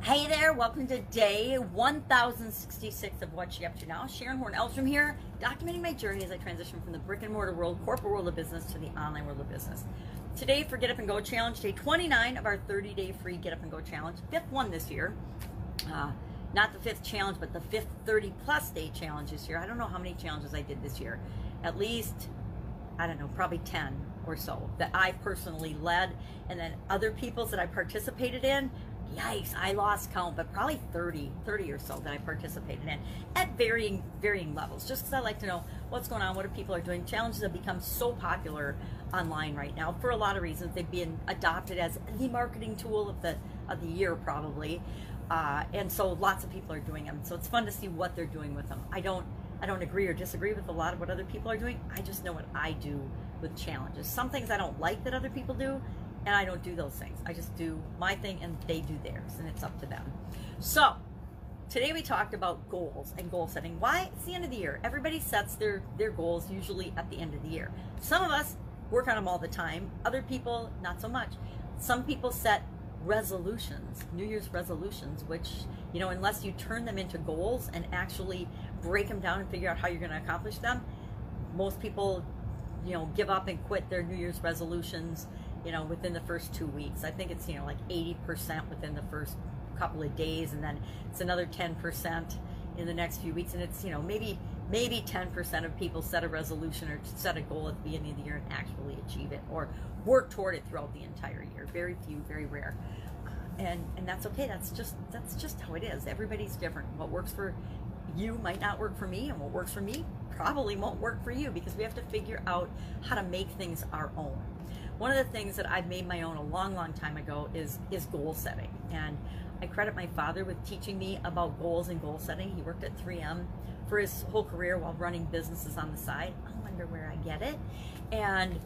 Hey there, welcome to day 1066 of What You Up To Now. Sharon Horne-Ellstrom here, documenting my journey as I transition from the brick and mortar world, corporate world of business, to the online world of business. Today for Get Up and Go Challenge, day 29 of our 30-day free Get Up and Go Challenge, fifth one this year. Not the fifth challenge, but the fifth 30-plus day challenge this year. I don't know how many challenges I did this year. At least, I don't know, probably 10 or so that I personally led, and then other people's that I participated in. Yikes, I lost count, but probably 30 or so that I participated in at varying levels, just because I like to know what's going on, what people are doing. Challenges have become so popular online right now for a lot of reasons. They've been adopted as the marketing tool of the year probably, and so lots of people are doing them. So it's fun to see what they're doing with them. I don't agree or disagree with a lot of what other people are doing. I just know what I do with challenges. Some things I don't like that other people do, and I don't do those things. I just do my thing and they do theirs, and it's up to them. So today we talked about goals and goal setting. Why? It's the end of the year. Everybody sets their goals usually at the end of the year. Some of us work on them all the time. Other people, not so much. Some people set resolutions, New Year's resolutions, which, you know, unless you turn them into goals and actually break them down and figure out how you're going to accomplish them, most people, you know, give up and quit their New Year's resolutions, you know, within the first 2 weeks. I think it's, you know, like 80% within the first couple of days, and then it's another 10% in the next few weeks. And it's, you know, maybe 10% of people set a resolution or set a goal at the beginning of the year and actually achieve it or work toward it throughout the entire year. Very few, very rare. And that's okay. That's just how it is. Everybody's different. What works for you might not work for me, and what works for me probably won't work for you, because we have to figure out how to make things our own. One of the things that I've made my own a long time ago is goal setting. And I credit my father with teaching me about goals and goal setting. He worked at 3M for his whole career while running businesses on the side. I wonder where I get it. And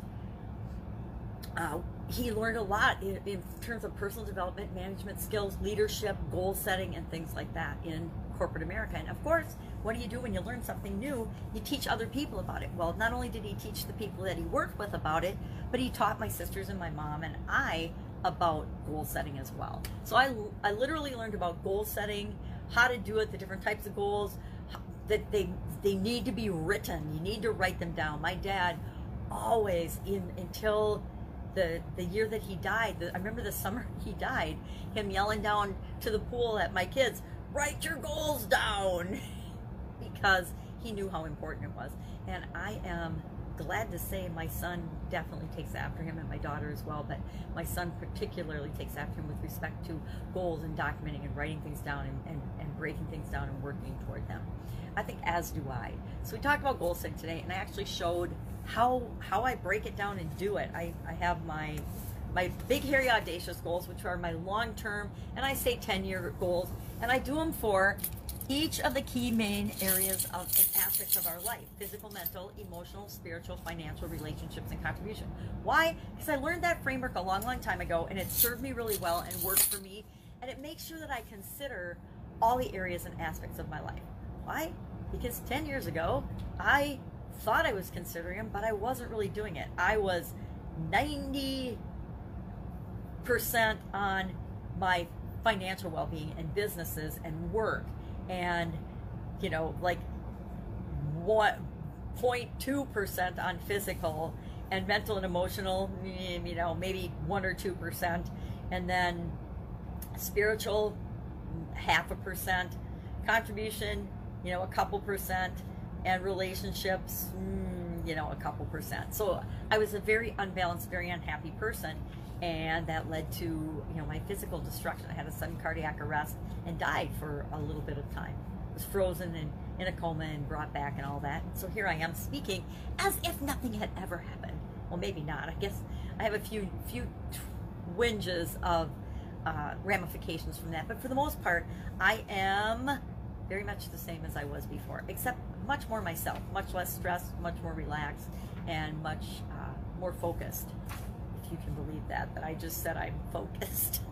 he learned a lot in terms of personal development, management skills, leadership, goal setting, and things like that in corporate America. And of course, what do you do when you learn something new? You teach other people about it. Well, not only did he teach the people that he worked with about it, but he taught my sisters and my mom and I about goal setting as well. So I literally learned about goal setting, how to do it, the different types of goals, that they need to be written. You need to write them down. My dad always, until the year that he died, I remember the summer he died, him yelling down to the pool at my kids, write your goals down, because he knew how important it was. And I am glad to say my son definitely takes after him, and my daughter as well, but my son particularly takes after him with respect to goals and documenting and writing things down and breaking things down and working toward them. I think as do I. So we talked about goal setting today, and I actually showed how I break it down and do it. I have my big, hairy, audacious goals, which are my long-term, and I say 10-year goals, and I do them for each of the key main areas of and aspects of our life: physical, mental, emotional, spiritual, financial, relationships, and contribution. Why? Because I learned that framework a long time ago, and it served me really well and worked for me, and it makes sure that I consider all the areas and aspects of my life. Why? Because 10 years ago, I thought I was considering them, but I wasn't really doing it. I was 90% on my financial well-being and businesses and work, and, you know, like 0.2% on physical, and mental and emotional, you know, maybe 1 or 2%, and then spiritual, 0.5%, contribution, you know, a couple percent, and relationships, you know, a couple percent. So I was a very unbalanced, very unhappy person, and that led to, you know, my physical destruction. I had a sudden cardiac arrest and died for a little bit of time. Was frozen and in a coma and brought back and all that. So here I am speaking as if nothing had ever happened. Well, maybe not. I guess I have a few twinges of ramifications from that, but for the most part, I am very much the same as I was before, except much more myself, much less stressed, much more relaxed, and much more focused. If you can believe that I just said I'm focused.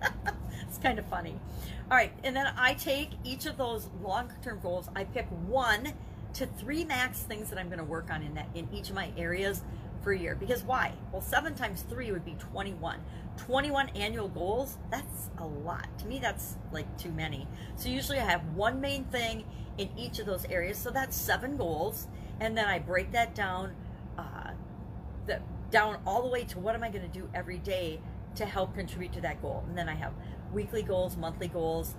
It's kind of funny. All right, and then I take each of those long-term goals, I pick 1 to 3 max things that I'm going to work on in each of my areas for a year. Because why? Well, 7 times 3 would be 21. 21 annual goals, that's a lot. To me, that's like too many. So usually I have one main thing in each of those areas. So that's 7 goals. And then I break that down, down all the way to what am I going to do every day to help contribute to that goal. And then I have weekly goals, monthly goals,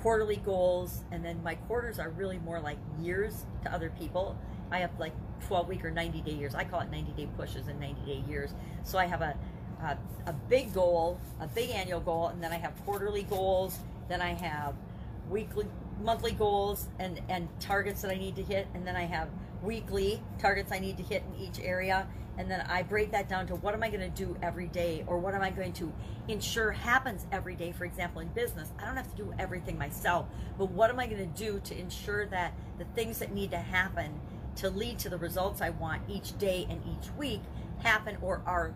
quarterly goals, and then my quarters are really more like years to other people. I have like 12-week or 90-day years. I call it 90-day pushes and 90-day years. So I have a big goal, a big annual goal, and then I have quarterly goals, then I have weekly, monthly goals and targets that I need to hit, and then I have weekly targets I need to hit in each area, and then I break that down to what am I going to do every day, or what am I going to ensure happens every day. For example, in business, I don't have to do everything myself, but what am I going to do to ensure that the things that need to happen to lead to the results I want each day and each week happen or are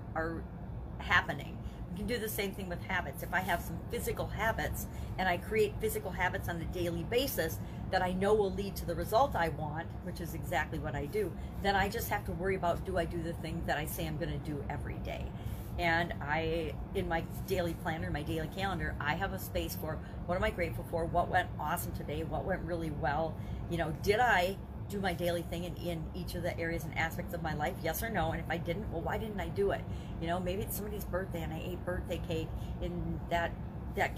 happening. You can do the same thing with habits. If I have some physical habits and I create physical habits on a daily basis that I know will lead to the result I want, which is exactly what I do, then I just have to worry about, do I do the things that I say I'm going to do every day? And in my daily planner, my daily calendar, I have a space for what am I grateful for, what went awesome today, what went really well, did I do my daily thing in each of the areas and aspects of my life, yes or no? And if I didn't, well, why didn't I do it? Maybe it's somebody's birthday and I ate birthday cake, and that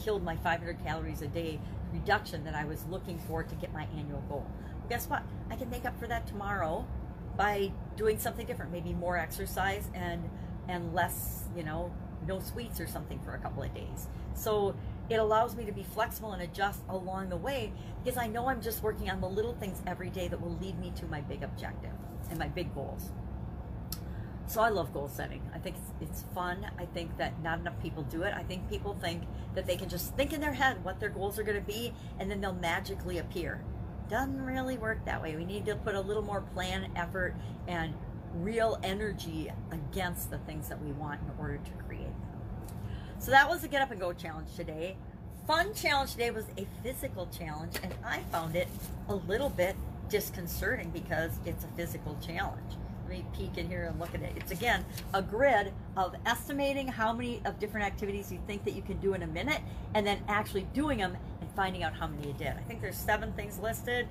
killed my 500 calories a day reduction that I was looking for to get my annual goal. Well, guess what? I can make up for that tomorrow by doing something different, maybe more exercise and less, no sweets or something for a couple of days. So it allows me to be flexible and adjust along the way, because I know I'm just working on the little things every day that will lead me to my big objective and my big goals. So I love goal setting. I think it's fun. I think that not enough people do it. I think people think that they can just think in their head what their goals are going to be and then they'll magically appear. Doesn't really work that way. We need to put a little more plan, effort, and real energy against the things that we want in order to create them. So that was a get up and go challenge today. Fun challenge today was a physical challenge, and I found it a little bit disconcerting because it's a physical challenge. Let me peek in here and look at it. It's, again, a grid of estimating how many of different activities you think that you can do in a minute, and then actually doing them and finding out how many you did. I think there's 7 things listed,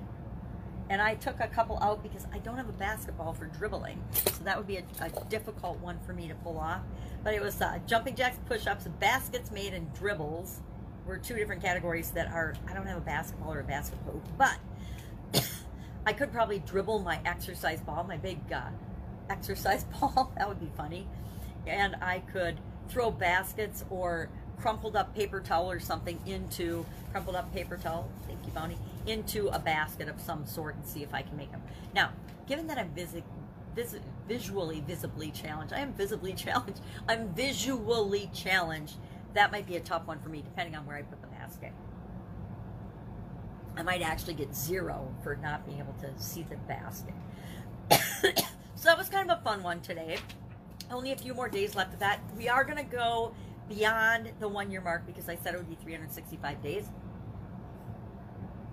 and I took a couple out because I don't have a basketball for dribbling, so that would be a difficult one for me to pull off. But it was jumping jacks, push-ups, baskets made, and dribbles were 2 different categories that are, I don't have a basketball or a basketball, but I could probably dribble my exercise ball, my big exercise ball. That would be funny. And I could throw baskets or crumpled up paper towel or something into, crumpled up paper towel, thank you, Bounty, into a basket of some sort and see if I can make them. Now, given that I'm visibly challenged, I am visibly challenged, I'm visually challenged, that might be a tough one for me depending on where I put the basket. I might actually get 0 for not being able to see the basket. So that was kind of a fun one today. Only a few more days left of that. We are going to go beyond the 1-year mark because I said it would be 365 days.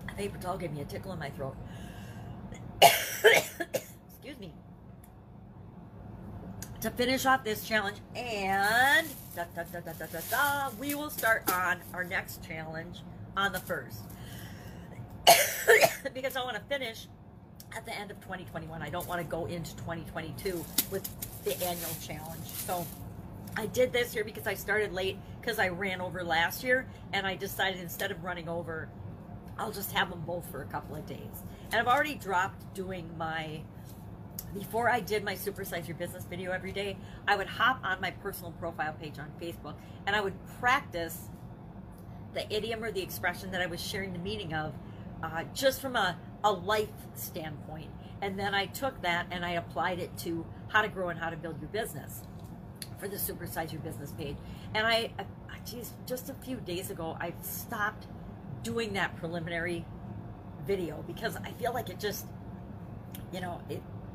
A paper towel gave me a tickle in my throat. Excuse me. To finish off this challenge, and we will start on our next challenge on the 1st. Because I want to finish at the end of 2021. I don't want to go into 2022 with the annual challenge. So I did this here because I started late because I ran over last year, and I decided instead of running over, I'll just have them both for a couple of days. And I've already dropped doing before I did my Supersize Your Business video every day, I would hop on my personal profile page on Facebook and I would practice the idiom or the expression that I was sharing the meaning of, just from a life standpoint. And then I took that and I applied it to how to grow and how to build your business for the Supersize Your Business page. And geez, just a few days ago, I stopped doing that preliminary video because I feel like it just,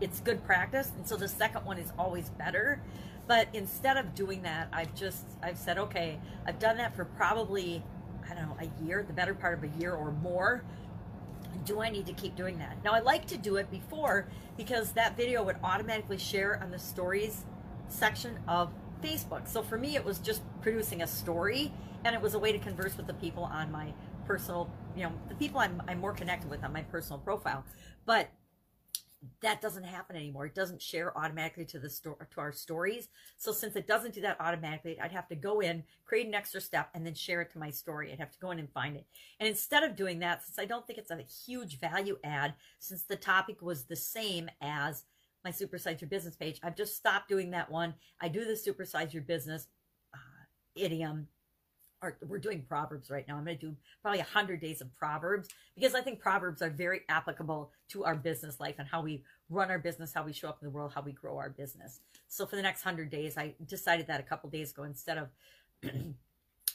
it's good practice. And so the second one is always better. But instead of doing that, I've said, okay, I've done that for probably, I don't know, a year, the better part of a year or more. Do I need to keep doing that? Now, I like to do it before because that video would automatically share on the stories section of Facebook. So for me, it was just producing a story, and it was a way to converse with the people on my personal, the people I'm more connected with on my personal profile. But that doesn't happen anymore. It doesn't share automatically to to our stories. So since it doesn't do that automatically, I'd have to go in, create an extra step, and then share it to my story. I'd have to go in and find it. And instead of doing that, since I don't think it's a huge value add, since the topic was the same as my Supersize Your Business page, I've just stopped doing that one. I do the Supersize Your Business idiom. Or we're doing Proverbs right now. I'm going to do probably 100 days of Proverbs, because I think Proverbs are very applicable to our business life and how we run our business, how we show up in the world, how we grow our business. So for the next 100 days, I decided that a couple days ago, instead of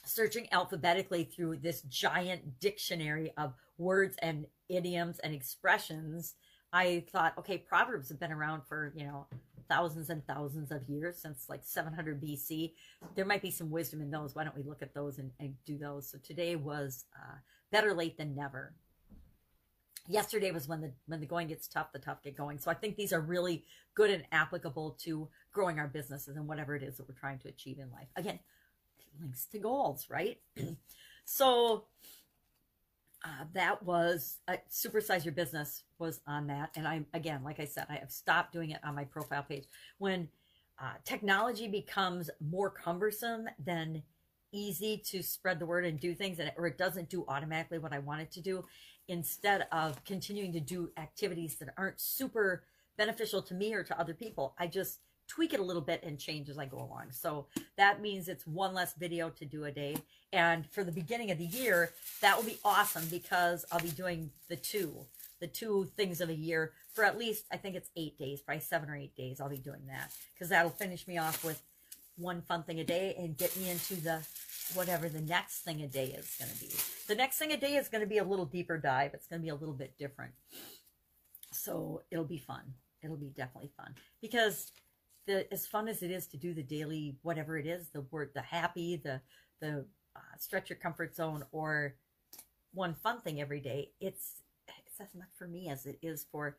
searching alphabetically through this giant dictionary of words and idioms and expressions, I thought, okay, Proverbs have been around for, thousands and thousands of years, since like 700 BC. There might be some wisdom in those. Why don't we look at those and do those? So today was better late than never. Yesterday was when the going gets tough, the tough get going. So I think these are really good and applicable to growing our businesses and whatever it is that we're trying to achieve in life. Again, links to goals, right? So that was Supersize Your Business was on that. And I, again, like I said, I have stopped doing it on my profile page. When technology becomes more cumbersome than easy to spread the word and do things, or it doesn't do automatically what I want it to do, instead of continuing to do activities that aren't super beneficial to me or to other people, I just tweak it a little bit and change as I go along. So that means it's one less video to do a day. And for the beginning of the year, that will be awesome, because I'll be doing the two things of a year for at least, I think it's 8 days, probably 7 or 8 days. I'll be doing that, because that'll finish me off with one fun thing a day and get me into the whatever the next thing a day is going to be. The next thing a day is going to be a little deeper dive. It's going to be a little bit different. So it'll be fun. It'll be definitely fun, because as fun as it is to do the daily, whatever it is, the happy, the stretch your comfort zone, or one fun thing every day, it's as much for me as it is for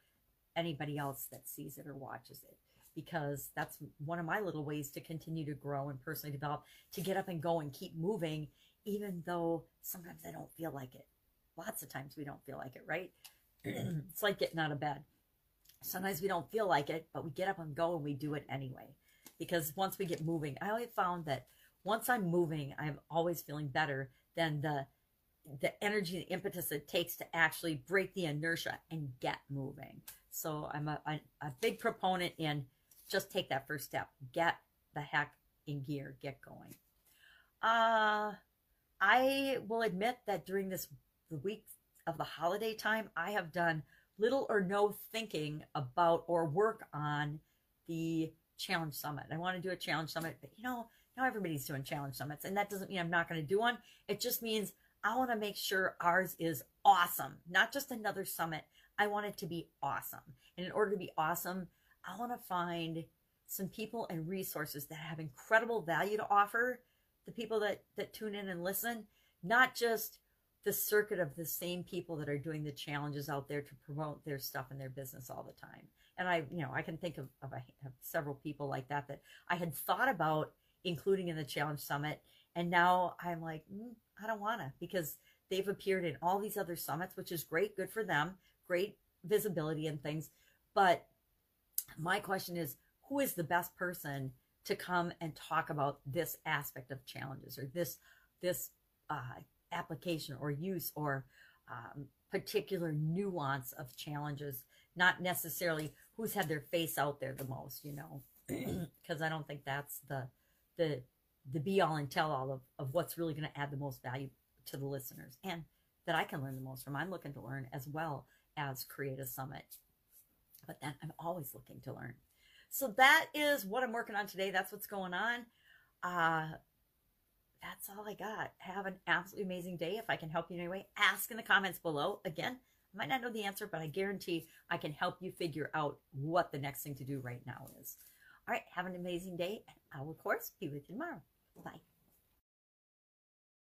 anybody else that sees it or watches it, because that's one of my little ways to continue to grow and personally develop, to get up and go and keep moving, even though sometimes I don't feel like it. Lots of times we don't feel like it, right? It's like getting out of bed. Sometimes we don't feel like it, but we get up and go and we do it anyway. Because once we get moving, I always found that once I'm moving, I'm always feeling better than the energy, the impetus it takes to actually break the inertia and get moving. So I'm a big proponent in just take that first step. Get the heck in gear. Get going. I will admit that during the week of the holiday time, I have done little or no thinking about or work on the challenge summit. I want to do a challenge summit, but now everybody's doing challenge summits, and that doesn't mean I'm not going to do one. It just means I want to make sure ours is awesome, not just another summit. I want it to be awesome. And in order to be awesome, I want to find some people and resources that have incredible value to offer the people that tune in and listen, not just the circuit of the same people that are doing the challenges out there to promote their stuff in their business all the time. And I can think of several people like that I had thought about including in the challenge summit. And now I'm like, I don't want to, because they've appeared in all these other summits, which is great. Good for them. Great visibility and things. But my question is, who is the best person to come and talk about this aspect of challenges, or this application or use or particular nuance of challenges, not necessarily who's had their face out there the most, because I don't think that's the be all and tell all of what's really going to add the most value to the listeners, and that I can learn the most from. I'm looking to learn as well as create a summit, but then I'm always looking to learn. So that is what I'm working on today. That's what's going on. That's all I got. Have an absolutely amazing day. If I can help you in any way, ask in the comments below. Again, I might not know the answer, but I guarantee I can help you figure out what the next thing to do right now is. All right, have an amazing day. And I will, of course, be with you tomorrow. Bye.